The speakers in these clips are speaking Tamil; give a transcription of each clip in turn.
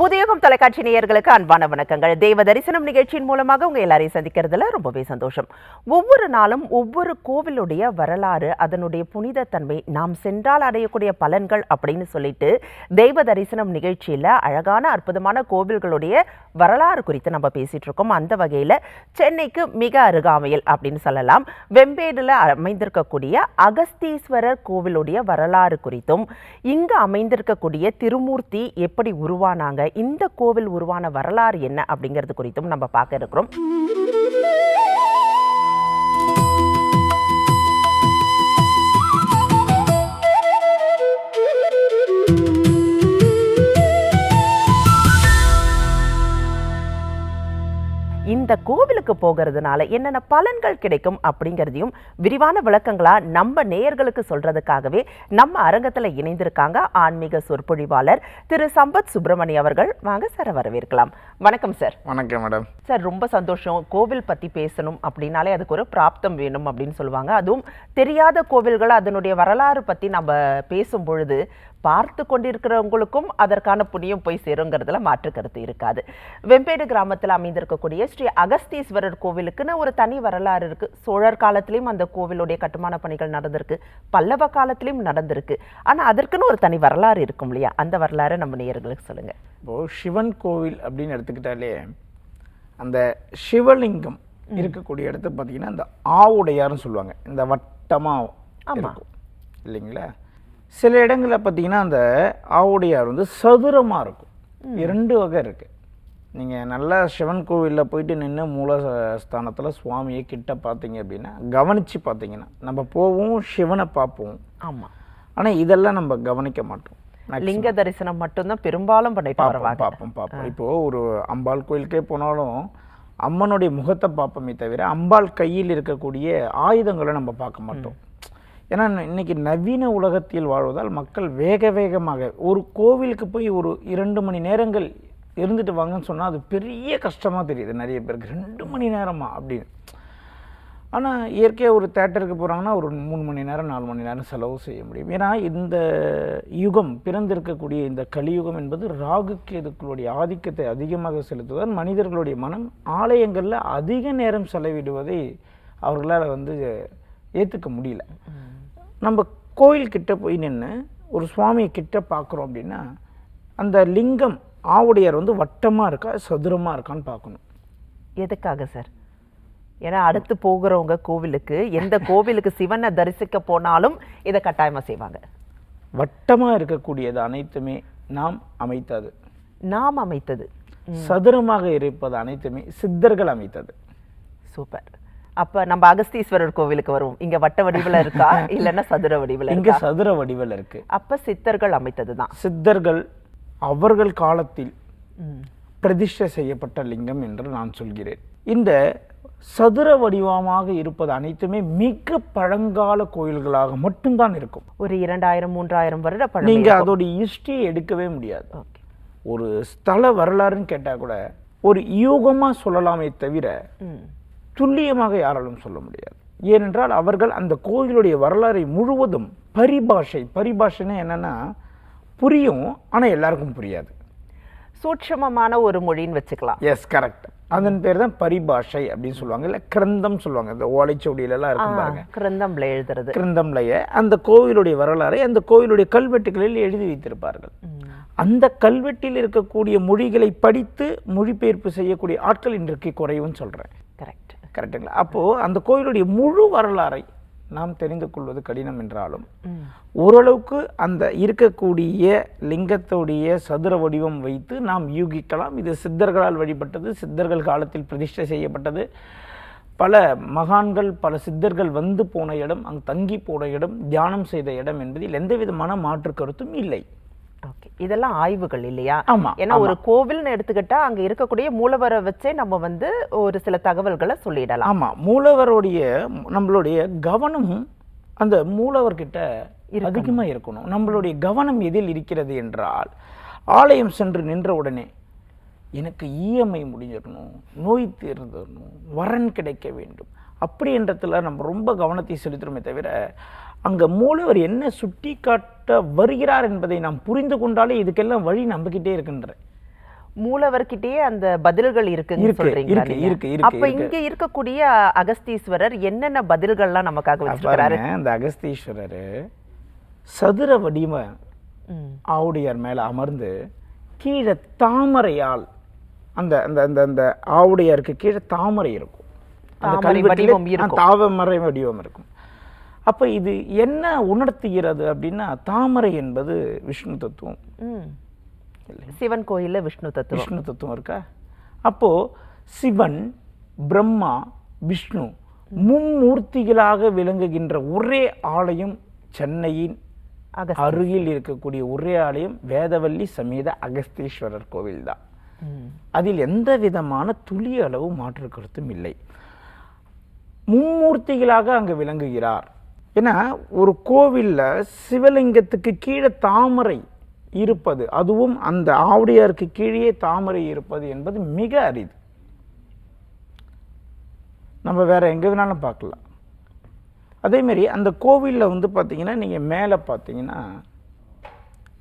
புதியகம் தொலைக்காட்சி நேயர்களுக்கு அன்பான வணக்கங்கள். தேவ தரிசனம் நிகழ்ச்சியின் மூலமாக உங்க எல்லாரையும் சந்திக்கிறதுல ரொம்பவே சந்தோஷம். ஒவ்வொரு நாளும் ஒவ்வொரு கோவிலுடைய வரலாறு, அதனுடைய புனித தன்மை, நாம் சென்றால் அடையக்கூடிய பலன்கள் அப்படின்னு சொல்லிட்டு தெய்வ தரிசனம் நிகழ்ச்சியில அழகான அற்புதமான கோவில்களுடைய வரலாறு குறித்து நம்ம பேசிட்டு இருக்கோம். அந்த வகையில சென்னைக்கு மிக அருகாமையில் அப்படின்னு சொல்லலாம் வெம்பேடுல அமைந்திருக்கக்கூடிய அகஸ்தீஸ்வரர் கோவிலுடைய வரலாறு குறித்தும், இங்கு அமைந்திருக்கக்கூடிய திருமூர்த்தி எப்படி உருவானாங்க, இந்த கோவில் உருவான வரலாறு என்ன அப்படிங்கிறது குறித்தும் நம்ம பார்க்க இருக்கிறோம். இந்த கோவிலுக்கு போகிறதுனால என்னென்ன பலன்கள் கிடைக்கும் அப்படிங்கிறதையும் விரிவான விளக்கங்களா நம்ம நேயர்களுக்கு சொல்றதுக்காகவே நம்ம அரங்கத்தில் இணைந்திருக்காங்க ஆன்மீக சொற்பொழிவாளர் திரு சம்பத் சுப்பிரமணியம் அவர்கள். வாங்க சார், வரவேற்கலாம். வணக்கம் சார். வணக்கம் மேடம். சார், ரொம்ப சந்தோஷம். கோவில் பற்றி பேசணும் அப்படின்னாலே அதுக்கு ஒரு பிராப்தம் வேணும் அப்படின்னு சொல்லுவாங்க. அதுவும் தெரியாத கோவில்கள், அதனுடைய வரலாறு பற்றி நம்ம பேசும் பொழுது பார்த்து கொண்டிருக்கிறவங்களுக்கும் அதற்கான புண்ணியம் போய் சேருங்கிறதுல மாற்று கருத்து இருக்காது. வெம்பேடு கிராமத்தில் அமைந்திருக்கக்கூடிய ஸ்ரீ அகஸ்தீஸ்வரர் கோவிலுக்குன்னு ஒரு தனி வரலாறு இருக்கு. சோழர் காலத்திலையும் அந்த கோவிலுடைய கட்டுமான பணிகள் நடந்திருக்கு, பல்லவ காலத்திலையும் நடந்திருக்கு. ஆனா அதற்குன்னு ஒரு தனி வரலாறு இருக்கும் இல்லையா? அந்த வரலாறு நம்ம நேயர்களுக்கு சொல்லுங்க. இப்போ சிவன் கோவில் அப்படின்னு எடுத்துக்கிட்டாலே அந்த சிவலிங்கம் இருக்கக்கூடிய இடத்த பார்த்தீங்கன்னா இந்த ஆவுடையார்னு சொல்லுவாங்க. இந்த வட்டமாக இருக்கும் இல்லைங்களா? சில இடங்களில் பார்த்தீங்கன்னா அந்த ஆவுடையார் வந்து சதுரமாக இருக்கும். இரண்டு வகை இருக்குது. நீங்கள் நல்லா சிவன் கோவிலில் போயிட்டு நின்று மூலஸ்தானத்தில் சுவாமியை கிட்ட பார்த்தீங்க அப்படின்னா, கவனித்து பார்த்தீங்கன்னா, நம்ம போவோம் சிவனை பார்ப்போம். ஆமாம். ஆனால் இதெல்லாம் நம்ம கவனிக்க மாட்டோம். லிங்க தரிசனம் மட்டும்தான் பெரும்பாலும் பண்ணிட்டு பார்ப்போம். இப்போது ஒரு அம்பாள் கோயிலுக்கே போனாலும் அம்மனுடைய முகத்தை பார்ப்போமே தவிர அம்பாள் கையில் இருக்கக்கூடிய ஆயுதங்களை நம்ம பார்க்க மாட்டோம். ஏன்னா இன்னைக்கு நவீன உலகத்தில் வாழ்வதால் மக்கள் வேக வேகமாக ஒரு கோவிலுக்கு போய் ஒரு 2 மணி நேரங்கள் இருந்துட்டு வாங்கன்னு சொன்னால் அது பெரிய கஷ்டமாக தெரியுது நிறைய பேருக்கு. 2 மணி நேரமா அப்படின்னு. ஆனால் இயற்கையாக ஒரு தேட்டருக்கு போகிறாங்கன்னா ஒரு 3 மணி நேரம் 4 மணி நேரம் செலவு செய்ய முடியும். ஏன்னா இந்த யுகம் பிறந்திருக்கக்கூடிய இந்த கலியுகம் என்பது ராகு கேதுக்களுடைய ஆதிக்கத்தை அதிகமாக செலுத்துவதால் மனிதர்களுடைய மனம் ஆலயங்களில் அதிக நேரம் செலவிடுவதை அவர்களால் ஏற்றுக்க முடியல. நம்ம கோயில்கிட்ட போய் நின்று ஒரு சுவாமியை கிட்ட பார்க்குறோம் அப்படின்னா அந்த லிங்கம் ஆவுடையார் வட்டமாக இருக்கா சதுரமாக இருக்கான்னு பார்க்கணும். எதுக்காக சார்? ஏன்னா அடுத்து போகிறவங்க கோவிலுக்கு, எந்த கோவிலுக்கு சிவனை தரிசிக்க போனாலும் இதை கட்டாயமாக செய்வாங்க. வட்டமாக இருக்கக்கூடியது அனைத்துமே நாம் அமைத்தது. சதுரமாக இருப்பது அனைத்துமே சித்தர்கள் அமைத்தது. சூப்பர். அப்ப நம்ம அகஸ்தீஸ்வரர் கோவிலுக்கு வருவோம். இங்க வட்ட வடிவில் இருக்கா இல்லைன்னா சதுர வடிவில்? இங்க சதுர வடிவில் இருக்கு. அப்ப சித்தர்கள் அமைத்ததுதான். சித்தர்கள் அவர்கள் காலத்தில் பிரதிஷ்டை செய்யப்பட்ட லிங்கம் என்று நான் சொல்கிறேன். இந்த சதுர வடிவமாக இருப்பது அனைத்துமே மிக பழங்கால கோயில்களாக மட்டும்தான் இருக்கும். ஒரு 2000-3000 வருட பழமை. நீங்க அதோட ஹிஸ்டரியை எடுக்கவே முடியாது. ஒரு ஸ்தல வரலாறுன்னு கேட்டா கூட ஒரு யூகமா சொல்லலாமே தவிர துல்லியமாக யாராலும் சொல்ல முடியாது. ஏனென்றால் அவர்கள் அந்த கோயிலுடைய வரலாறை முழுவதும் பரிபாஷைன்னா என்னன்னா புரியும், ஆனால் எல்லாருக்கும் புரியாது. சூட்சமமான ஒரு மொழின்னு வச்சுக்கலாம். Yes, correct. அதன் பேர் தான் பரிபாஷை அப்படின்னு சொல்லுவாங்க. இல்லை கிரந்தம் சொல்லுவாங்க. இந்த ஓலைச்சோடியிலலாம் இருக்கும் பாருங்க, கிரந்தம்ல எழுதுறது. கிரந்தம்லையே அந்த கோவிலுடைய வரலாறை அந்த கோவிலுடைய கல்வெட்டுகளில் எழுதி வைத்திருப்பார்கள். அந்த கல்வெட்டில் இருக்கக்கூடிய மொழிகளை படித்து மொழிபெயர்ப்பு செய்யக்கூடிய ஆட்கள் இன்றைக்கு குறைவுன்னு சொல்கிறேன். கரெக்டுங்களா? அப்போது அந்த கோயிலுடைய முழு வரலாறை நாம் தெரிந்து கொள்வது கடினம் என்றாலும் ஓரளவுக்கு அந்த இருக்கக்கூடிய லிங்கத்துடைய சதுர வடிவம் வைத்து நாம் யூகிக்கலாம். இது சித்தர்களால் வழிபட்டது, சித்தர்கள் காலத்தில் பிரதிஷ்டை செய்யப்பட்டது, பல மகான்கள் பல சித்தர்கள் வந்து போன இடம், அங்கு தங்கி போன இடம், தியானம் செய்த இடம் என்பதில் எந்த விதமான மாற்று கருத்தும் இல்லை. ஓகே, இதெல்லாம் ஆய்வுகள் இல்லையா? ஏன்னா ஒரு கோவில்னு எடுத்துக்கிட்டா அங்க இருக்கக்கூடிய மூலவரை வச்சே நம்ம ஒரு சில தகவல்களை சொல்லிடலாம். ஆமா, மூலவருடைய நம்மளுடைய கவனம் அந்த மூலவர்கிட்ட அதிகமா இருக்கணும். நம்மளுடைய கவனம் எதில் இருக்கிறது என்றால், ஆலயம் சென்று நின்ற உடனே எனக்கு இஎம்ஐ முடிஞ்சிடணும், நோய் தீர்ந்துடணும், வரன் கிடைக்க வேண்டும் அப்படி என்றதுல நம்ம ரொம்ப கவனத்தை செலுத்துறோமே தவிர அங்கே மூலவர் என்ன சுட்டி காட்ட வருகிறார் என்பதை நாம் புரிந்து கொண்டாலே இதுக்கெல்லாம் வழி நம்பிக்கிட்டே இருக்கின்ற. மூலவர்கிட்டயே அந்த பதில்கள் இருக்குன்னு சொல்றீங்களா நீங்க? அப்ப இங்க இருக்கக்கூடிய அகஸ்தீஸ்வரர் என்னென்ன பதில்கள்லாம் நமக்காக வச்சிருக்காரு? அந்த அகஸ்தீஸ்வரர் சதுர வடிவ ஆவுடையார் மேல அமர்ந்து கீழே தாமரையால் அந்த அந்த அந்த அந்த ஆவுடையாருக்கு கீழே தாமரை இருக்கும், தாமரை வடிவம் இருக்கும். அப்ப இது என்ன உணர்த்துகிறது அப்படின்னா, தாமரை என்பது விஷ்ணு தத்துவம். சிவன் கோயில்ல விஷ்ணு தத்துவம் இருக்கா? அப்போ சிவன், பிரம்மா, விஷ்ணு மும்மூர்த்திகளாக விளங்குகின்ற ஒரே ஆலயம் சென்னையின் அருகில் இருக்கக்கூடிய ஒரே ஆலயம் வேதவல்லி சமேத அகஸ்தீஸ்வரர் கோவில் தான். அதில் எந்த விதமான துளி அளவு மாற்று கருத்தும் இல்லை. மும்மூர்த்திகளாக அங்கு விளங்குகிறார். ஏன்னா ஒரு கோவில்ல சிவலிங்கத்துக்கு கீழே தாமரை இருப்பது, அதுவும் அந்த ஆவுடையாருக்கு கீழே தாமரை இருப்பது என்பது மிக அரிது. நம்ம வேற எங்க வேணாலும் பார்க்கலாம். அதே மாதிரி அந்த கோவிலில் வந்து பார்த்தீங்கன்னா, நீங்கள் மேலே பார்த்தீங்கன்னா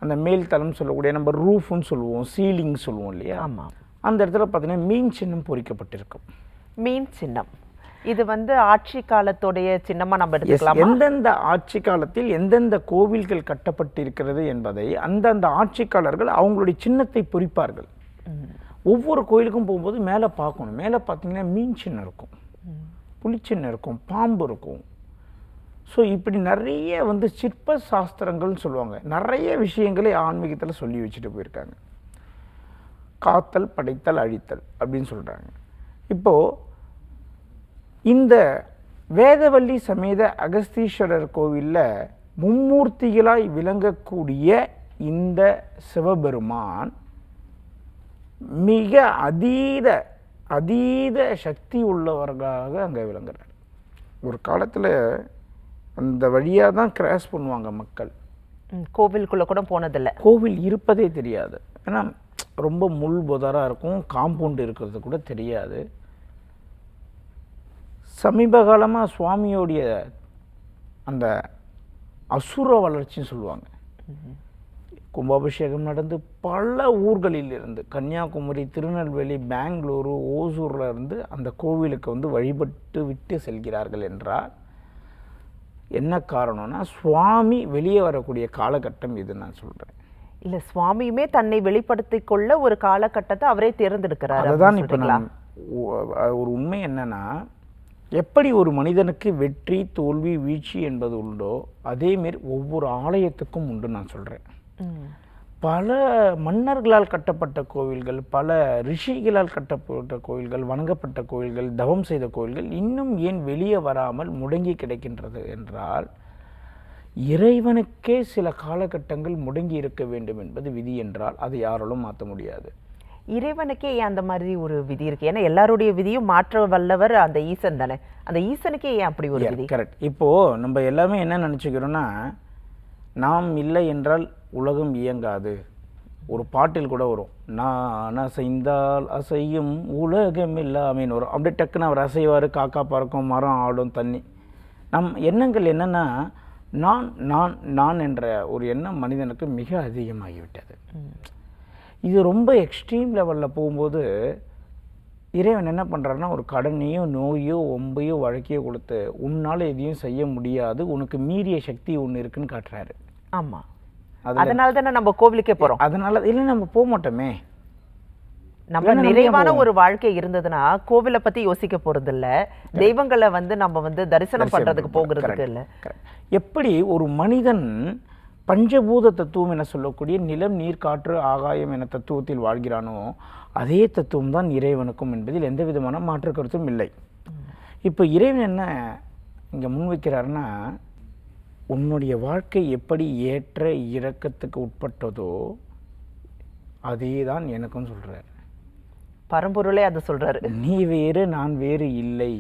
அந்த மேல் தளம் சொல்லக்கூடிய நம்ம ரூஃப்னு சொல்லுவோம், சீலிங் சொல்லுவோம் இல்லையா? ஆமாம். அந்த இடத்துல பார்த்தீங்கன்னா மீன் சின்னம் பொறிக்கப்பட்டிருக்கும். மீன் சின்னம் இது வந்து ஆட்சி காலத்துடைய சின்னமா நம்ம எடுத்துக்கலாம். எந்தெந்த ஆட்சி காலத்தில் எந்தெந்த கோவில்கள் கட்டப்பட்டிருக்கிறது என்பதை அந்தந்த ஆட்சிக்காரர்கள் அவங்களுடைய சின்னத்தை பொறிப்பார்கள். ஒவ்வொரு கோயிலுக்கும் போகும்போது மேலே பார்க்கணும். மேலே பார்த்தீங்கன்னா மீன் சின்னம் இருக்கும், புலிச்சின்னம் இருக்கும், பாம்பு இருக்கும். ஸோ இப்படி நிறைய வந்து சிற்ப சாஸ்திரங்கள்னு சொல்லுவாங்க, நிறைய விஷயங்களை ஆன்மீகத்தில் சொல்லி வச்சுட்டு போயிருக்காங்க. காத்தல், படைத்தல், அழித்தல் அப்படின்னு சொல்கிறாங்க. இப்போது இந்த வேதவல்லி சமேத அகஸ்தீஸ்வரர் கோவிலில் மும்மூர்த்திகளாய் விளங்கக்கூடிய இந்த சிவபெருமான் மிக அதீத சக்தி உள்ளவர்களாக அங்கே விளங்குறார். ஒரு காலத்தில் அந்த வழியாக தான் கிராஸ் பண்ணுவாங்க மக்கள். கோவிலுக்குள்ளே கூட போனதில்லை, கோவில் இருப்பதே தெரியாது. ஏன்னா ரொம்ப முள் புதராக இருக்கும், காம்பவுண்ட் இருக்கிறது கூட தெரியாது. சமீப காலமாக சுவாமியோடைய அந்த அசுர வளர்ச்சின்னு சொல்லுவாங்க. கும்பாபிஷேகம் நடந்து பல ஊர்களில் இருந்து, கன்னியாகுமரி, திருநெல்வேலி, பெங்களூரு, ஓசூரில் இருந்து அந்த கோவிலுக்கு வந்து வழிபட்டு விட்டு செல்கிறார்கள் என்றால் என்ன காரணம்னா, சுவாமி வெளியே வரக்கூடிய காலகட்டம் இது நான் சொல்கிறேன். இல்லை, சுவாமியுமே தன்னை வெளிப்படுத்திக் கொள்ள ஒரு காலகட்டத்தை அவரே தேர்ந்தெடுக்கிறார். அதுதான் இப்போ நான் ஒரு உண்மை என்னன்னா, எப்படி ஒரு மனிதனுக்கு வெற்றி, தோல்வி, வீழ்ச்சி என்பது உண்டோ அதேமாரி ஒவ்வொரு ஆலயத்துக்கும் உண்டு நான் சொல்கிறேன். பல மன்னர்களால் கட்டப்பட்ட கோவில்கள், பல ரிஷிகளால் கட்டப்பட்ட கோவில்கள், வணங்கப்பட்ட கோவில்கள், தவம் செய்த கோவில்கள் இன்னும் ஏன் வெளியே வராமல் முடங்கி கிடைக்கின்றது என்றால், இறைவனுக்கே சில காலகட்டங்கள் முடங்கி இருக்க வேண்டும் என்பது விதி என்றால் அதை யாராலும் மாற்ற முடியாது. இறைவனுக்கே ஏன் அந்த மாதிரி ஒரு விதி இருக்கு? ஏன்னா எல்லாருடைய விதியும் மாற்ற வல்லவர் அந்த ஈசன் தானே. அந்த ஈசனுக்கே ஏன் அப்படி ஒரு விதி? கரெக்ட். இப்போது நம்ம எல்லாமே என்ன நினச்சிக்கிறோன்னா, நாம் இல்லை என்றால் உலகம் இயங்காது. ஒரு பாட்டில் கூட வரும், நான் அசைந்தால் அசையும் உலகம் எல்லாமேன்னு வரும். அப்படியே டக்குன்னு அவர் அசைவார், காக்கா பறக்கும், மரம் ஆடும், தண்ணி. நம் எண்ணங்கள் என்னென்னா, நான் நான் நான் என்ற ஒரு எண்ணம் மனிதனுக்கு மிக அதிகமாகிவிட்டது. இது ரொம்ப எக்ஸ்ட்ரீம் லெவலில் போகும்போது இறைவன் என்ன பண்ணுறாருன்னா, ஒரு கடனையோ நோயோ ஒம்பையோ வழக்கையோ கொடுத்து உன்னால் எதையும் செய்ய முடியாது, உனக்கு மீறிய சக்தி ஒன்று இருக்குன்னு காட்டுறாரு. ஆமாம், அதனால தானே நம்ம கோவிலுக்கே போகிறோம். அதனால இல்லை, நம்ம போக மாட்டோமே. நம்ம நிறைவான ஒரு வாழ்க்கை இருந்ததுன்னா கோவிலை பற்றி யோசிக்க போகிறது இல்லை, தெய்வங்களை வந்து நம்ம வந்து தரிசனம் பண்ணுறதுக்கு போகிறதுக்கு இல்லை. எப்படி ஒரு மனிதன் பஞ்சபூத தத்துவம் என சொல்லக்கூடிய நிலம், நீர், காற்று, ஆகாயம் என தத்துவத்தில் வாழ்கிறானோ அதே தத்துவம் தான் இறைவனுக்கும் என்பதில் எந்த விதமான மாற்று கருத்தும் இல்லை. இப்போ இறைவன் என்ன இங்கே முன்வைக்கிறாருன்னா, உன்னுடைய வாழ்க்கை எப்படி ஏற்ற இறக்கத்துக்கு உட்பட்டதோ அதே தான் எனக்கும் சொல்கிறார். பரம்பொருளே அதை சொல்கிறாரு, நீ வேறு நான் வேறு இல்லை.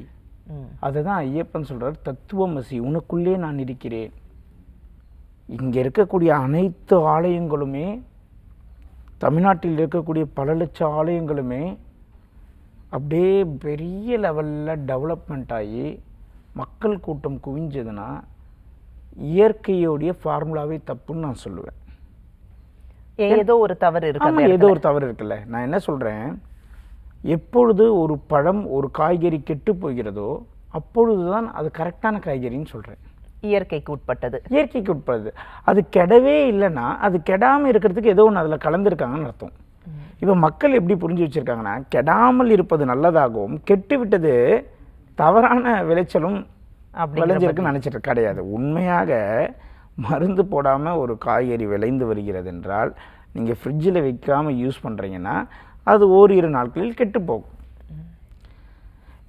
அதை தான் ஐயப்பன் சொல்கிறார், தத்துவமசி, உனக்குள்ளே நான் இருக்கிறேன். இங்கே இருக்கக்கூடிய அனைத்து ஆலயங்களுமே, தமிழ்நாட்டில் இருக்கக்கூடிய பல லட்சம் ஆலயங்களுமே அப்படியே பெரிய லெவலில் டெவலப்மெண்ட் ஆகி மக்கள் கூட்டம் குவிஞ்சதுன்னா இயற்கையோடைய ஃபார்முலாவே தப்புன்னு நான் சொல்லுவேன். ஏதோ ஒரு தவறு இருக்கு. ஆமாம், ஏதோ ஒரு தவறு இருக்குல்ல. நான் என்ன சொல்கிறேன், எப்பொழுது ஒரு பழம் ஒரு காய்கறி கெட்டு போகிறதோ அப்பொழுது தான் அது கரெக்டான காய்கறின்னு சொல்கிறேன். இயற்கைக்கு உட்பட்டது. இயற்கைக்கு உட்பட்டது. அது கெடவே இல்லைன்னா அது கெடாமல் இருக்கிறதுக்கு ஏதோ ஒன்று அதில் கலந்துருக்காங்கன்னு அர்த்தம். இப்போ மக்கள் எப்படி புரிஞ்சு வச்சுருக்காங்கன்னா, கெடாமல் இருப்பது நல்லதாகவும் கெட்டு விட்டது தவறான விளைச்சலும் விளைஞ்சிருக்குன்னு நினச்சிட்டு கிடையாது. உண்மையாக மருந்து போடாமல் ஒரு காய்கறி விளைந்து வருகிறது என்றால் நீங்கள் ஃப்ரிட்ஜில் வைக்காமல் யூஸ் பண்ணுறீங்கன்னா அது ஓரிரு நாட்களில் கெட்டு போகும்.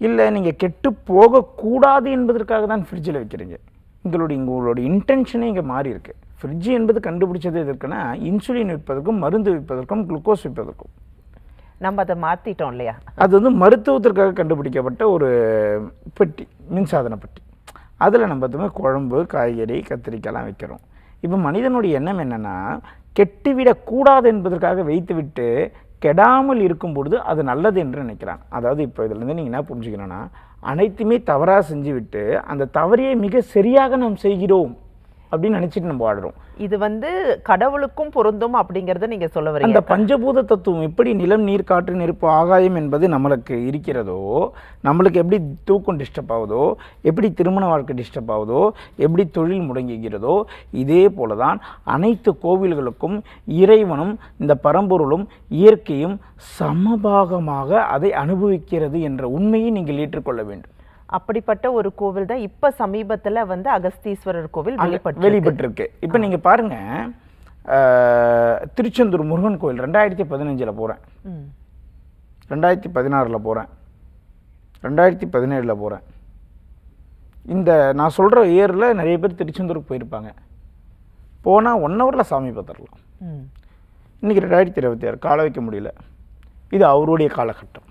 இல்லை நீங்கள் கெட்டு போகக்கூடாது என்பதற்காக தான் ஃப்ரிட்ஜில் வைக்கிறீங்க. உங்களோட இன்டென்ஷனே இங்கே மாறி இருக்கு. ஃப்ரிட்ஜ் என்பது கண்டுபிடிச்சது எதற்குன்னா இன்சுலின் வைப்பதற்கும் மருந்து வைப்பதற்கும் குளுக்கோஸ் வைப்பதற்கும். நம்ம அதை மாற்றிட்டோம் இல்லையா? அது வந்து மருத்துவத்திற்காக கண்டுபிடிக்கப்பட்ட ஒரு பெட்டி, மின்சாதன பெட்டி. அதில் நம்ம எதுவுமே குழம்பு, காய்கறி, கத்திரிக்காய்லாம் வைக்கிறோம். இப்போ மனிதனுடைய எண்ணம் என்னென்னா, கெட்டுவிடக்கூடாது என்பதற்காக வைத்துவிட்டு கெடாமல் இருக்கும் பொழுது அது நல்லது என்று நினைக்கிறான். அதாவது இப்போ இதுலேருந்து நீங்கள் என்ன புரிஞ்சுக்கணும்னா, அனைத்துமே தவறாக செஞ்சு விட்டு அந்த தவறையை மிக சரியாக நாம் செய்கிறோம் அப்படின்னு நினச்சிட்டு நம்ம வாடுறோம். இது வந்து கடவுளுக்கும் பொருந்தும் அப்படிங்கிறத நீங்கள் சொல்ல வரீங்க. அந்த பஞ்சபூத தத்துவம் எப்படி நிலம், நீர், காற்று, நெருப்பு, ஆகாயம் என்பது நம்மளுக்கு இருக்கிறதோ, நம்மளுக்கு எப்படி தூக்கம் டிஸ்டர்ப் ஆகுதோ, எப்படி திருமண வாழ்க்கை டிஸ்டர்ப் ஆகுதோ, எப்படி தொழில் முடங்குகிறதோ, இதே போல தான் அனைத்து கோவில்களுக்கும் இறைவனும் இந்த பரம்பொருளும் இயற்கையும் சமபாகமாக அதை அனுபவிக்கிறது என்ற உண்மையை நீங்கள் ஏற்றுக்கொள்ள வேண்டும். அப்படிப்பட்ட ஒரு கோவில் தான் இப்போ சமீபத்தில் வந்து அகஸ்தீஸ்வரர் கோவில் வெளிப்பட்டிருக்கு. இப்போ நீங்கள் பாருங்கள், திருச்செந்தூர் முருகன் கோவில் 2015 போகிறேன், 2016 போகிறேன், 2017 போகிறேன். இந்த நான் சொல்கிற இயரில் நிறைய பேர் திருச்செந்தூருக்கு போயிருப்பாங்க. போனால் 1 ஹவரில் சாமி பார்த்துடலாம். இன்றைக்கி 2026 கால வைக்க முடியல. இது அவருடைய காலகட்டம்,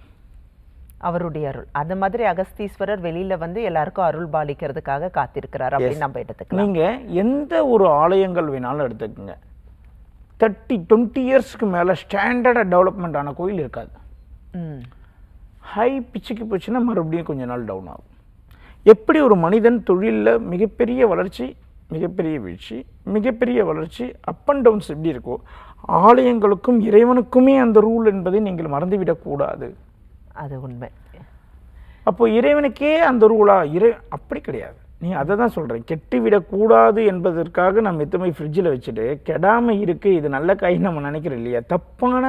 அவருடைய அருள். அந்த மாதிரி அகஸ்தீஸ்வரர் வெளியில வந்து எல்லாருக்கும் அருள் பாலிக்கிறதுக்காக காத்திருக்கிறார் அப்படின்னு நம்ம எடுத்துக்கலாம். நீங்கள் எந்த ஒரு ஆலயங்கள் வேணாலும் எடுத்துக்கோங்க, 30-20 இயர்ஸ்க்கு மேலே ஸ்டாண்டர்டாக டெவலப்மெண்ட் ஆன கோயில் இருக்காது. ஹை பிச்சுக்கு போச்சுன்னா மறுபடியும் கொஞ்ச நாள் டவுன் ஆகும். எப்படி ஒரு மனிதன் தொழிலில் மிகப்பெரிய வளர்ச்சி, மிகப்பெரிய வீழ்ச்சி, மிகப்பெரிய வளர்ச்சி, அப் அண்ட் டவுன்ஸ் எப்படி இருக்கோ, ஆலயங்களுக்கும் இறைவனுக்குமே அந்த ரூல் என்பதை நீங்கள் மறந்துவிடக்கூடாது. அது உண்மை. அப்போ இறைவனுக்கே அந்த ரூலா? அப்படி கிடையாது. நீ அதை தான் சொல்கிறேன், கெட்டு விடக்கூடாது என்பதற்காக நம்ம எத்தனை ஃப்ரிட்ஜில் வச்சுட்டு கெடாமல் இருக்குது இது நல்ல காய் நம்ம நினைக்கிறோம் இல்லையா? தப்பான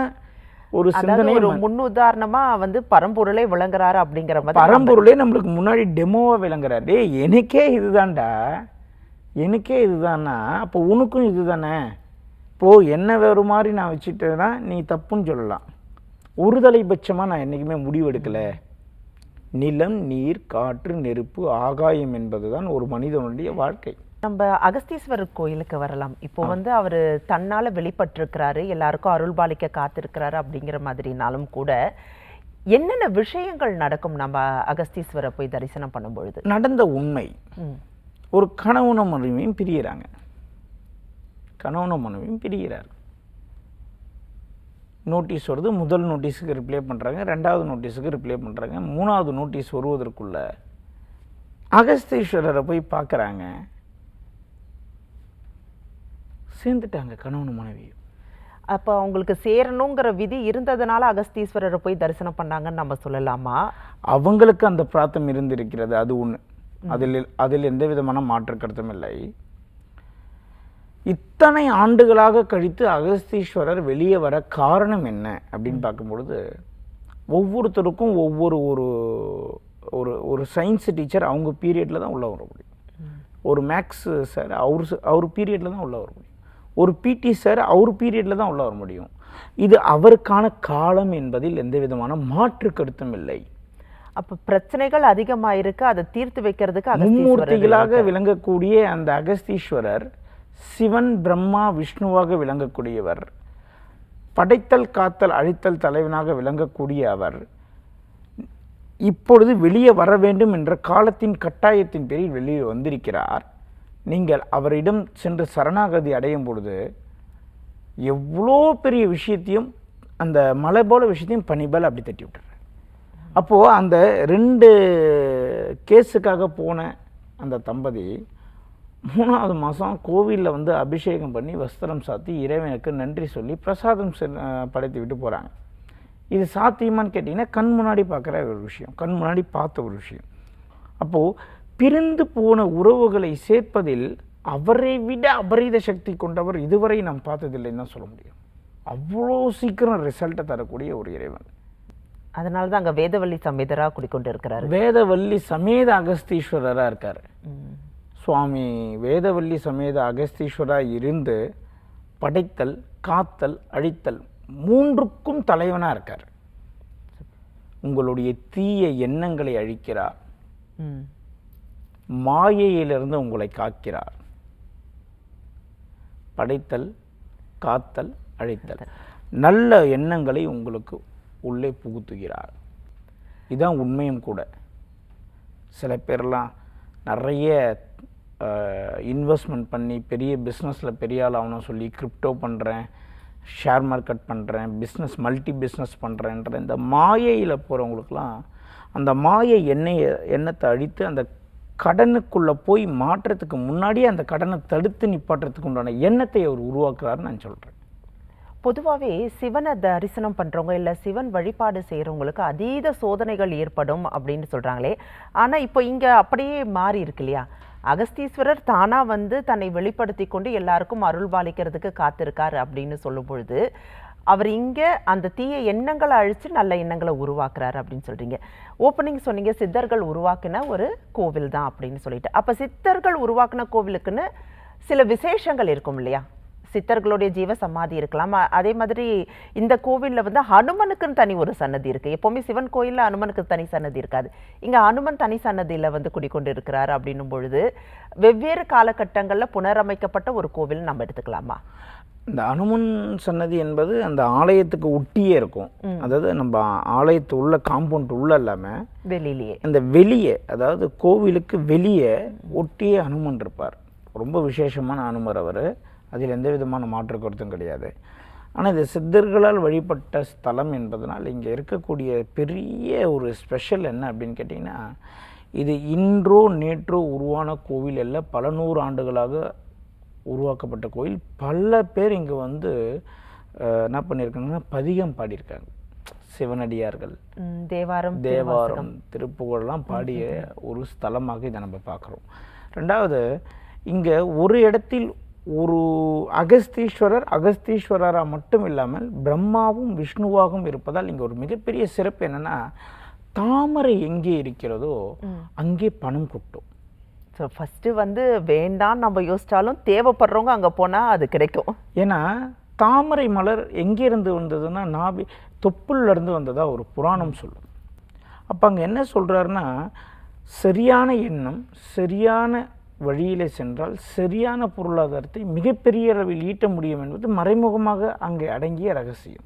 ஒரு சிந்தனை. ஒரு முன்னுதாரணமா வந்து பரம்பொருளே விளங்குறாரு அப்படிங்கிற மாதிரி. பரம்பொருளே நம்மளுக்கு முன்னாடி டெமோவாக விளங்குறாரு. டே எனக்கே இதுதான்டா, எனக்கே இதுதானா, அப்போ உனக்கும் இது தானே, இப்போது என்ன வேறு மாதிரி நான் வச்சுட்டேன்னா நீ தப்புன்னு சொல்லலாம். ஒரு தலைபட்சமாக நான் என்றைக்குமே முடிவெடுக்கலை. நிலம், நீர், காற்று, நெருப்பு, ஆகாயம் என்பது தான் ஒரு மனிதனுடைய வாழ்க்கை. நம்ம அகஸ்தீஸ்வரர் கோயிலுக்கு வரலாம். இப்போ வந்து அவர் தன்னால் வெளிப்பட்டிருக்கிறாரு, எல்லாருக்கும் அருள் பாலிக்க காத்திருக்கிறாரு அப்படிங்கிற மாதிரினாலும் கூட என்னென்ன விஷயங்கள் நடக்கும் நம்ம அகஸ்தீஸ்வரை போய் தரிசனம் பண்ணும் பொழுது? நடந்த உண்மை, ஒரு கணவனும் மனைவியும் பிரிகிறாங்க, கணவனும் மனைவியும் பிரிகிறார். நோட்டீஸ் வருது, முதல் நோட்டீஸுக்கு ரிப்ளை பண்ணுறாங்க, 2வது நோட்டீஸுக்கு ரிப்ளை பண்ணுறாங்க, 3வது நோட்டீஸ் வருவதற்குள்ள அகஸ்தீஸ்வரரை போய் பார்க்குறாங்க, சேர்ந்துட்டாங்க கணவன் மனைவி. அப்போ அவங்களுக்கு சேரணுங்கிற விதி இருந்ததுனால அகஸ்தீஸ்வரரை போய் தரிசனம் பண்ணாங்கன்னு நம்ம சொல்லலாமா? அவங்களுக்கு அந்த பிரார்த்தம் இருந்திருக்கிறது, அது ஒன்று. அதில் எந்த விதமான மாற்று கருத்தும் இல்லை. இத்தனை ஆண்டுகளாக கழித்து அகஸ்தீஸ்வரர் வெளியே வர காரணம் என்ன அப்படின்னு பார்க்கும்பொழுது, ஒவ்வொருத்தருக்கும் ஒவ்வொரு ஒரு ஒரு ஒரு சயின்ஸ் டீச்சர் அவங்க பீரியடில் தான் உள்ளே வர முடியும். ஒரு மேக்ஸ் சார் அவர் பீரியடில் தான் உள்ளே வர முடியும். ஒரு பிடி சார் அவர் பீரியடில் தான் உள்ளே வர முடியும். இது அவருக்கான காலம் என்பதில் எந்த விதமான மாற்று கருத்தும் இல்லை. அப்போ பிரச்சனைகள் அதிகமாக இருக்கு, அதை தீர்த்து வைக்கிறதுக்கு மும்மூர்த்திகளாக விளங்கக்கூடிய அந்த அகஸ்தீஸ்வரர் சிவன், பிரம்மா, விஷ்ணுவாக விளங்கக்கூடியவர், படைத்தல், காத்தல், அழித்தல் தலைவனாக விளங்கக்கூடிய அவர் இப்பொழுது வெளியே வர வேண்டும் என்ற காலத்தின் கட்டாயத்தின் பேரில் வெளியே வந்திருக்கிறார். நீங்கள் அவரிடம் சென்று சரணாகதி அடையும் பொழுது எவ்வளோ பெரிய விஷயத்தையும், அந்த மலை போல விஷயத்தையும் பனிபல் அப்படி தட்டி விட்டுறார். அப்போது அந்த 2 கேஸுக்காக போன அந்த தம்பதி 3வது மாதம் கோவிலில் வந்து அபிஷேகம் பண்ணி வஸ்திரம் சாத்தி இறைவனுக்கு நன்றி சொல்லி பிரசாதம் படைத்து விட்டு போகிறாங்க. இது சாத்தியமான்னு கேட்டிங்கன்னா கண் முன்னாடி பார்க்குற ஒரு விஷயம், கண் முன்னாடி பார்த்த ஒரு விஷயம். அப்போது பிரிந்து போன உறவுகளை சேர்ப்பதில் அவரை விட அபரீத சக்தி கொண்டவர் இதுவரை நாம் பார்த்ததில்லைன்னு தான் சொல்ல முடியும். அவ்வளோ சீக்கிரம் ரிசல்ட்டை தரக்கூடிய ஒரு இறைவன். அதனால தான் அங்கே வேதவள்ளி சமேதராக குடிக்கொண்டு இருக்கிறாரு. வேதவள்ளி சமேத அகஸ்தீஸ்வரராக இருக்கார். சுவாமி வேதவள்ளி சமேத அகஸ்தீஸ்வராக இருந்து படைத்தல், காத்தல், அழித்தல் 3க்கும் தலைவனாக இருக்கார். உங்களுடைய தீய எண்ணங்களை அழிக்கிறார், மாயையிலிருந்து உங்களை காக்கிறார். படைத்தல், காத்தல், அழித்தல், நல்ல எண்ணங்களை உங்களுக்கு உள்ளே புகுத்துகிறார். இதுதான் உண்மையும் கூட. சில பேர்லாம் நிறைய இன்வெஸ்ட்மெண்ட் பண்ணி பெரிய பிஸ்னஸில் பெரிய ஆள் ஆகணும் சொல்லி கிரிப்டோ பண்ணுறேன், ஷேர் மார்க்கெட் பண்ணுறேன், மல்டி பிஸ்னஸ் பண்ணுறேன்ற இந்த மாயையில் போகிறவங்களுக்கெல்லாம் அந்த மாயை எண்ணத்தை அழித்து அந்த கடனுக்குள்ளே போய் மாற்றத்துக்கு முன்னாடியே அந்த கடனை தடுத்து நிப்பாட்டுறதுக்கு உண்டான எண்ணத்தை அவர் உருவாக்குறாருன்னு நான் சொல்கிறேன். பொதுவாகவே சிவனை தரிசனம் பண்ணுறவங்க இல்லை சிவன் வழிபாடு செய்கிறவங்களுக்கு அதீத சோதனைகள் ஏற்படும் அப்படின்னு சொல்கிறாங்களே, ஆனால் இப்போ இங்கே அப்படியே மாறி இருக்கு இல்லையா? அகஸ்தீஸ்வரர் தானாக வந்து தன்னை வெளிப்படுத்தி கொண்டு எல்லாருக்கும் அருள் பாலிக்கிறதுக்கு காத்திருக்காரு அப்படின்னு சொல்லும் பொழுது அவர் இங்கே அந்த தீய எண்ணங்களை அழித்து நல்ல எண்ணங்களை உருவாக்குறாரு அப்படின்னு சொல்கிறீங்க. ஓப்பனிங் சொன்னீங்க சித்தர்கள் உருவாக்குன ஒரு கோவில் தான் அப்படின்னு சொல்லிட்டு. அப்போ சித்தர்கள் உருவாக்குன கோவிலுக்குன்னு சில விசேஷங்கள் இருக்கும் இல்லையா? சித்தர்களுடைய ஜீவ சமாதி இருக்கலாம். அதே மாதிரி இந்த கோவிலில் வந்து ஹனுமனுக்குன்னு தனி ஒரு சன்னதி இருக்குது. எப்போவுமே சிவன் கோயிலில் ஹனுமனுக்கு தனி சன்னதி இருக்காது. இங்கே ஹனுமன் தனி சன்னதியில் வந்து குடிக்கொண்டு இருக்கிறார் அப்படின்னும் பொழுது வெவ்வேறு காலகட்டங்களில் புனரமைக்கப்பட்ட ஒரு கோவில் நம்ம எடுத்துக்கலாமா? இந்த அனுமன் சன்னதி என்பது அந்த ஆலயத்துக்கு ஒட்டியே இருக்கும். அதாவது நம்ம ஆலயத்து உள்ள காம்பவுண்ட் உள்ள இல்லாமல் வெளியிலேயே, இந்த வெளியே, அதாவது கோவிலுக்கு வெளியே ஒட்டியே அனுமன் இருப்பார். ரொம்ப விசேஷமான அனுமர் அவர். அதில் எந்த விதமான மாற்று கருத்தும் கிடையாது. ஆனால் இது சித்தர்களால் வழிபட்ட ஸ்தலம் என்பதனால் இங்கே இருக்கக்கூடிய பெரிய ஒரு ஸ்பெஷல் என்ன அப்படின்னு கேட்டிங்கன்னா, இது இன்றோ நேற்றோ உருவான கோவில் அல்ல, பல நூறு ஆண்டுகளாக உருவாக்கப்பட்ட கோயில். பல பேர் இங்கே வந்து என்ன பண்ணியிருக்காங்கன்னா பதிகம் பாடியிருக்காங்க. சிவனடியார்கள் தேவாரம், திருப்புகழ்லாம் பாடிய ஒரு ஸ்தலமாக இதை நம்ம பார்க்குறோம். ரெண்டாவது, இங்கே ஒரு இடத்தில் ஒரு அகஸ்தீஸ்வரராக மட்டும் இல்லாமல் பிரம்மாவும் விஷ்ணுவாகவும் இருப்பதால் இங்கே ஒரு மிகப்பெரிய சிறப்பு என்னென்னா, தாமரை எங்கே இருக்கிறதோ அங்கே பணம் கொட்டும். ஸோ ஃபஸ்ட்டு வந்து வேண்டாம் நம்ம யோசித்தாலும் தேவைப்படுறவங்க அங்கே போனால் அது கிடைக்கும். ஏன்னா தாமரை மலர் எங்கேருந்து வந்ததுன்னா தொப்புள்லேருந்து வந்ததா ஒரு புராணம் சொல்லும். அப்போ அங்கே என்ன சொல்கிறாருன்னா, சரியான எண்ணம் சரியான வழியில் சென்றால் சரியான பொருளாதாரத்தை மிகப்பெரிய அளவில் ஈட்ட முடியும் என்பது மறைமுகமாக அங்கே அடங்கிய ரகசியம்.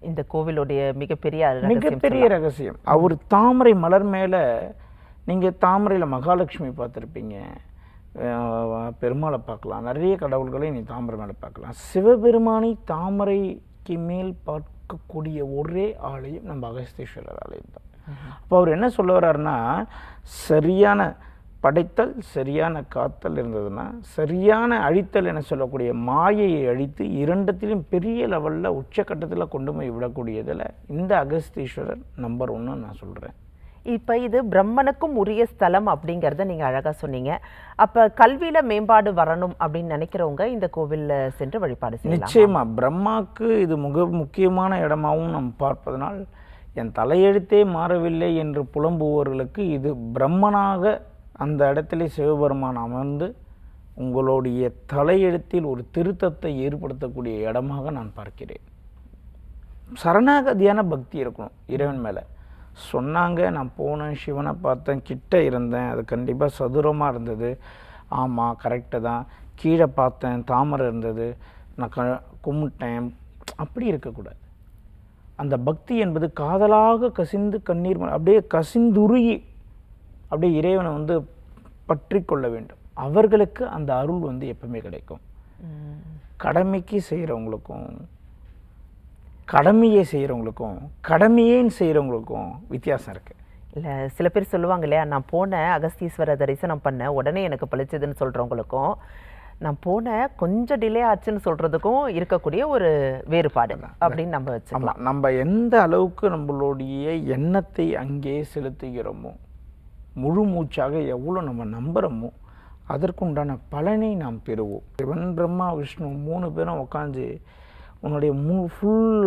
இந்த கோவிலுடைய மிகப்பெரிய ரகசியம். அவர் தாமரை மலர் மேலே, நீங்கள் தாமரையில் மகாலட்சுமி பார்த்துருப்பீங்க, பெருமாளை பார்க்கலாம், நிறைய கடவுள்களை நீ தாமரை மேலே பார்க்கலாம். சிவபெருமானை தாமரைக்கு மேல் பார்க்கக்கூடிய ஒரே ஆலயம் நம்ம அகஸ்தீஸ்வரர் ஆலயம் தான். அப்போ அவர் என்ன சொல்ல வர்றாருன்னா, சரியான படைத்தல் சரியான காத்தல் இருந்ததுன்னா சரியான அழித்தல் என சொல்லக்கூடிய மாயையை அழித்து இரண்டத்திலும் பெரிய லெவலில் உச்சக்கட்டத்தில் கொண்டு போய் விடக்கூடியதில் இந்த அகஸ்தீஸ்வரர் நம்பர் 1 நான் சொல்கிறேன். இப்போ இது பிரம்மனுக்கும் உரிய ஸ்தலம் அப்படிங்கிறத நீங்கள் அழகாக சொன்னீங்க. அப்போ கல்வியில் மேம்பாடு வரணும் அப்படின்னு நினைக்கிறவங்க இந்த கோவிலில் சென்று வழிபாடு செய்யலாம். நிச்சயமாக பிரம்மாவுக்கு இது முக்கியமான இடமாகவும் நம்ம பார்ப்பதனால், என் தலையெழுத்தே மாறவில்லை என்று புலம்புவோர்களுக்கு இது பிரம்மனாக அந்த இடத்துல சிவபெருமான் அமர்ந்து உங்களுடைய தலையெழுத்தில் ஒரு திருத்தத்தை ஏற்படுத்தக்கூடிய இடமாக நான் பார்க்கிறேன். சரணாகதியான பக்தி இருக்கணும் இறைவன் மேலே. சொன்னாங்க, நான் போனேன், சிவனை பார்த்தேன், கிட்ட இருந்தேன், அது கண்டிப்பாக சதுரமாக இருந்தது, ஆமாம் கரெக்டு தான், கீழே பார்த்தேன் தாமரை இருந்தது, நான் கும்பிட்டேன், அப்படி இருக்கக்கூடாது. அந்த பக்தி என்பது காதலாக கசிந்து கண்ணீர் அப்படியே கசிந்துருகி அப்படியே இறைவனை வந்து பற்றி கொள்ள வேண்டும். அவர்களுக்கு அந்த அருள் வந்து எப்பவுமே கிடைக்கும். கடமைக்கு செய்கிறவங்களுக்கும் கடமையை செய்கிறவங்களுக்கும் கடமையேன்னு செய்கிறவங்களுக்கும் வித்தியாசம் இருக்குது. இல்லை சில பேர் சொல்லுவாங்க இல்லையா, நான் போனேன் அகஸ்தீஸ்வரர் தரிசனம் பண்ணேன் உடனே எனக்கு பளிச்சதுன்னு சொல்கிறவங்களுக்கும், நான் போனேன் கொஞ்சம் டிலே ஆச்சுன்னு சொல்கிறதுக்கும் இருக்கக்கூடிய ஒரு வேறுபாடு அப்படின்னு நம்ம வச்சுக்கலாம். ஆமாம், நம்ம எந்த அளவுக்கு நம்மளுடைய எண்ணத்தை அங்கே செலுத்துகிறோமோ, முழு மூச்சாக எவ்வளோ நம்ம நம்புகிறோமோ அதற்குண்டான பலனை நாம் பெறுவோம். சிவன் பிரம்மா விஷ்ணு 3 பேரும் உட்காந்து உன்னுடைய ஃபுல்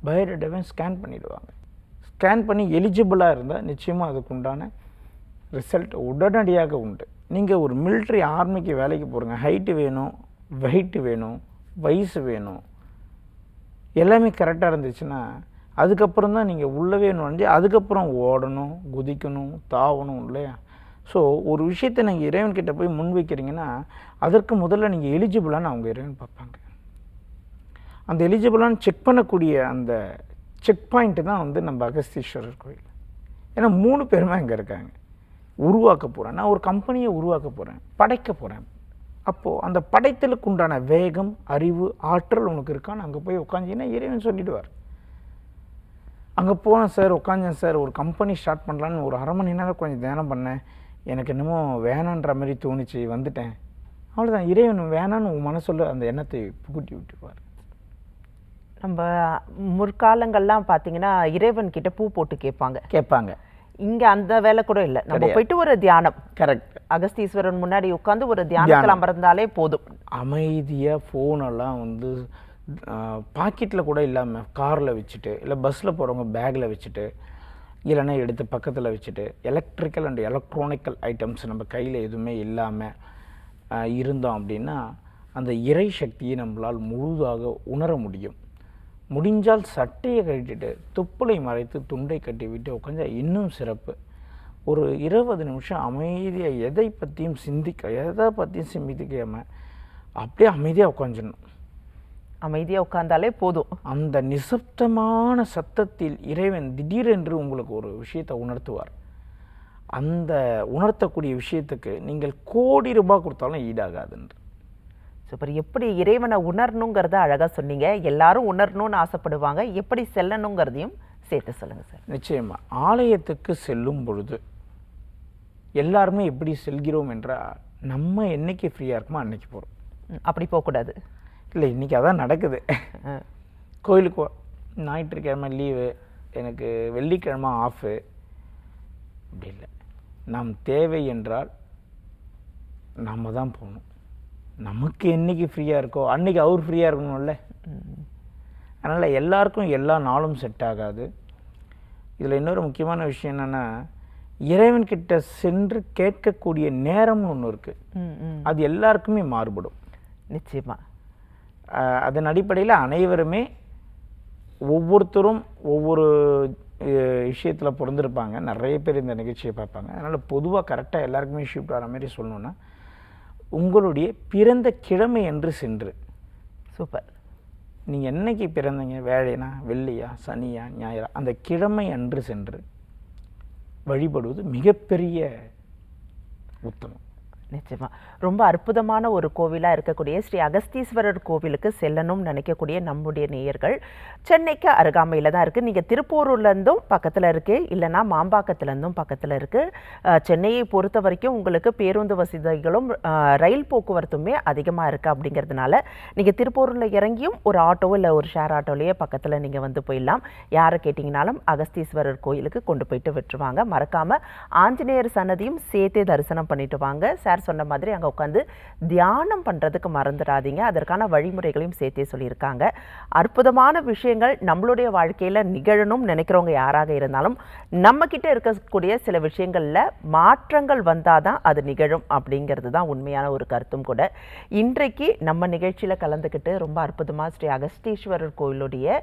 பயோடேட்டாவை ஸ்கேன் பண்ணிடுவாங்க. ஸ்கேன் பண்ணி எலிஜிபிளாக இருந்தால் நிச்சயமாக அதுக்குண்டான ரிசல்ட் உடனடியாக உண்டு. நீங்கள் ஒரு மிலிட்ரி ஆர்மிக்கு வேலைக்கு போகிறீங்க, ஹைட்டு வேணும், வெயிட்டு வேணும், வயசு வேணும், எல்லாமே கரெக்டாக இருந்துச்சுன்னா அதுக்கப்புறம் தான் நீங்கள் உள்ளவே நுழைஞ்சு அதுக்கப்புறம் ஓடணும், குதிக்கணும், தாவணும் இல்லையா? ஸோ ஒரு விஷயத்தை நீங்கள் இறைவன்கிட்ட போய் முன் வைக்கிறீங்கன்னா அதற்கு முதல்ல நீங்கள் எலிஜிபிளான்னு அவங்க இறைவன் பார்ப்பாங்க. அந்த எலிஜிபிளான்னு செக் பண்ணக்கூடிய அந்த செக் பாயிண்ட்டு தான் வந்து நம்ம அகஸ்தீஸ்வரர் கோயில். ஏன்னா 3 பேருமே அங்கே இருக்காங்க. உருவாக்க போகிறேன், நான் ஒரு கம்பெனியை உருவாக்க போகிறேன், படைக்க போகிறேன். அப்போது அந்த படைத்தலுக்கு உண்டான வேகம், அறிவு, ஆற்றல் உனக்கு இருக்கான்னு அங்கே போய் உட்காந்திங்கன்னா இறைவன் சொல்லிவிடுவார். அங்கே போனேன் சார், உட்காந்தேன் சார், ஒரு கம்பெனி ஸ்டார்ட் பண்ணலான்னு ஒரு 1/2 மணி நேரம் கொஞ்சம் தியானம் பண்ணேன், எனக்கு என்னமோ வேணான்ற மாதிரி தோணுச்சு, வந்துட்டேன். அவ்வளோதான், இறைவன் வேணான்னு உன் மனசுல அந்த எண்ணத்தை புகுட்டி விட்டுருவார். நம்ம முற்காலங்கள்லாம் பார்த்தீங்கன்னா இறைவன் கிட்ட பூ போட்டு கேட்பாங்க. இங்க அந்த வேலை கூட இல்லை, நம்ம போயிட்டு ஒரு தியானம். கரெக்ட். அகஸ்தீஸ்வரன் முன்னாடி உட்காந்து ஒரு தியானத்தில் அமர்ந்தாலே போதும். அமைதியாக ஃபோனெல்லாம் வந்து பாக்கெட்டில் கூட இல்லாமல் காரில் வச்சுட்டு, இல்லை பஸ்ஸில் போகிறவங்க பேக்கில் வச்சுட்டு, இல்லைன்னா எடுத்து பக்கத்தில் வச்சுட்டு, எலக்ட்ரிக்கல் அண்ட் எலக்ட்ரானிக்கல் ஐட்டம்ஸ் நம்ம கையில் எதுவுமே இல்லாமல் இருந்தோம் அப்படின்னா அந்த இறை சக்தியை நம்மளால் முழுதாக உணர முடியும். முடிஞ்சால் சட்டையை கட்டிட்டு துப்புளை மறைத்து துண்டை கட்டி விட்டு உட்காந்து இன்னும் சிறப்பு. ஒரு 20 நிமிஷம் அமைதியாக எதை பற்றியும் சிந்திக்காமல் அப்படியே அமைதியாக உட்காந்துடணும். அமைதியாக உட்கார்ந்தாலே போதும். அந்த நிசப்தமான சத்தத்தில் இறைவன் திடீரென்று உங்களுக்கு ஒரு விஷயத்தை உணர்த்துவார். அந்த உணர்த்தக்கூடிய விஷயத்துக்கு நீங்கள் கோடி ரூபாய் கொடுத்தாலும் ஈடாகாதுன்று. சூப்பர். எப்படி இறைவனை உணரணுங்கிறத அழகாக சொன்னீங்க. எல்லாரும் உணரணும்னு ஆசைப்படுவாங்க, எப்படி செல்லணுங்கிறதையும் சேர்த்து சொல்லுங்கள் சார். நிச்சயமாக ஆலயத்துக்கு செல்லும் பொழுது எல்லாருமே எப்படி செல்கிறோம் என்றால், நம்ம என்னைக்கு ஃப்ரீயாக இருக்குமோ அன்னைக்கு போகிறோம். அப்படி போகக்கூடாது. இல்லை, இன்றைக்கி அதான் நடக்குது. கோயிலுக்கு ஞாயிற்றுக்கிழமை லீவு, எனக்கு வெள்ளிக்கிழமை ஆஃபு, அப்படி இல்லை. நாம் தேவை என்றால் நம்ம தான் போகணும். நமக்கு என்றைக்கு ஃப்ரீயாக இருக்கோ அன்றைக்கி அவர் ஃப்ரீயாக இருக்கணும்ல. அதனால் எல்லாருக்கும் எல்லா நாளும் செட் ஆகாது. இதில் இன்னொரு முக்கியமான விஷயம் என்னென்னா, இறைவன்கிட்ட சென்று கேட்கக்கூடிய நேரம்னு ஒன்று இருக்குது. அது எல்லாருக்குமே மாறுபடும். நிச்சயமாக. அதன் அடிப்படையில் அனைவருமே ஒவ்வொருத்தரும் ஒவ்வொரு விஷயத்தில் பிறந்திருப்பாங்க. நிறைய பேர் இந்த நிகழ்ச்சியை பார்ப்பாங்க. அதனால் பொதுவாக கரெக்டாக எல்லாருக்குமே ஷிஃப்ட் ஆகிற மாதிரி சொல்லணுன்னா, உங்களுடைய பிறந்த கிழமை என்று சென்று. சூப்பர். நீங்கள் என்னைக்கு பிறந்தீங்க, வேலைனா வெள்ளியா சனியா ஞாயிறா, அந்த கிழமை அன்று சென்று வழிபடுவது மிகப்பெரிய உத்தமம். நிச்சயமா. ரொம்ப அற்புதமான ஒரு கோவிலாக இருக்கக்கூடிய ஸ்ரீ அகஸ்தீஸ்வரர் கோவிலுக்கு செல்லணும்னு நினைக்கக்கூடிய நம்முடைய நேயர்கள், சென்னைக்கு அருகாமையில் தான் இருக்குது. நீங்கள் திருப்பூர்லேருந்தும் பக்கத்தில் இருக்குது, இல்லைனா மாம்பாக்கத்துலேருந்தும் பக்கத்தில் இருக்குது. சென்னையை பொறுத்த வரைக்கும் உங்களுக்கு பேருந்து வசதிகளும் ரயில் போக்குவரத்துமே அதிகமாக இருக்குது. அப்படிங்கிறதுனால நீங்கள் திருப்பூரில் இறங்கியும் ஒரு ஆட்டோ இல்லை ஒரு ஷேர் ஆட்டோலேயே பக்கத்தில் நீங்கள் வந்து போயிடலாம். யாரை கேட்டிங்கனாலும் அகஸ்தீஸ்வரர் கோயிலுக்கு கொண்டு போயிட்டு விட்டுருவாங்க. மறக்காமல் ஆஞ்சநேயர் சன்னதியும் சேர்த்தே தரிசனம் பண்ணிட்டு வாங்க. சார் சொன்ன மாதிரி அங்கே உட்காந்து தியானம் பண்ணுறதுக்கு மறந்துடாதீங்க. அதற்கான வழிமுறைகளையும் சேர்த்தே சொல்லியிருக்காங்க. அற்புதமான விஷயங்கள் நம்மளுடைய வாழ்க்கையில் நிகழணும்னு நினைக்கிறவங்க யாராக இருந்தாலும் நம்மக்கிட்ட இருக்கக்கூடிய சில விஷயங்களில் மாற்றங்கள் வந்தால் தான் அது நிகழும் அப்படிங்கிறது தான் உண்மையான ஒரு கருத்தும் கூட. இன்றைக்கு நம்ம நிகழ்ச்சியில் கலந்துக்கிட்டு ரொம்ப அற்புதமாக ஸ்ரீ அகஸ்தீஸ்வரர் கோயிலுடைய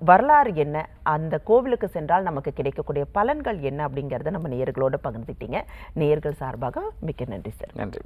வரலாறு என்ன, அந்த கோவிலுக்கு சென்றால் நமக்கு கிடைக்கக்கூடிய பலன்கள் என்ன அப்படிங்கிறத நம்ம நேயர்களோடு பகிர்ந்துக்கிட்டீங்க. நேயர்கள் சார்பாக மிக்க நன்றி சார். நன்றி.